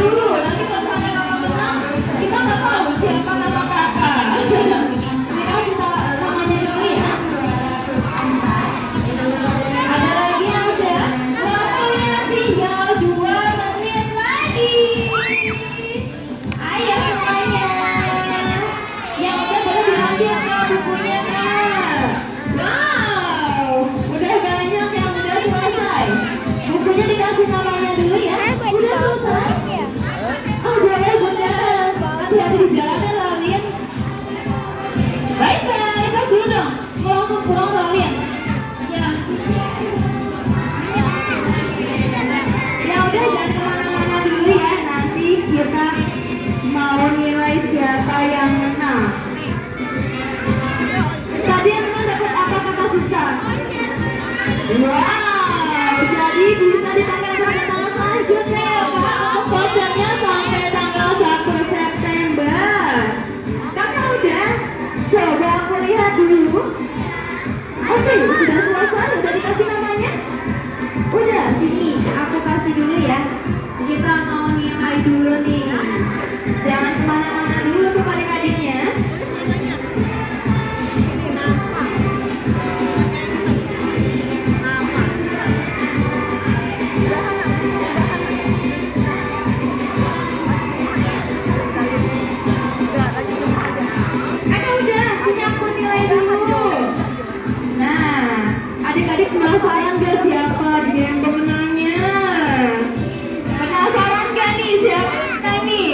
dulu. Nanti kalau misalnya kakak menang, kita nggak tahu siapa nama kakak. Dikasih namanya dulu ya. Ada lagi yang udah? Waktunya tinggal 2 menit lagi. Ayo semuanya. Yang udah boleh diambil Kak bukunya Kak. Wow, udah banyak yang udah selesai. Bukunya dikasih namanya dulu ya. Udah selesai? Oh boleh bunda. Hati-hati di jalan ya Lalin. Bye-bye, Kak dulu dong. Mau langsung pulang Lalin. Ya. Ya udah jangan kemana-mana dulu ya. Nanti kita mau nilai siapa yang menang. Tadi yang menang dapat apa Kakak Siska? Wow, jadi bisa ditanggal pada tanggal selanjutnya ya Kak. Untuk vouchernya sampai tanggal 1 September. Kakak udah? Coba aku lihat dulu. Oke, sudah selesai, udah dikasih namanya? Udah, sini aku kasih dulu ya. Kita mau nilai dulu nih. Jangan kemana-mana dulu tuh adik-adiknya. Udah, sini aku nilai dulu. Nah, adik-adik penasaran gak siapa yang pemenangnya? Penasaran gak nih siapa nih?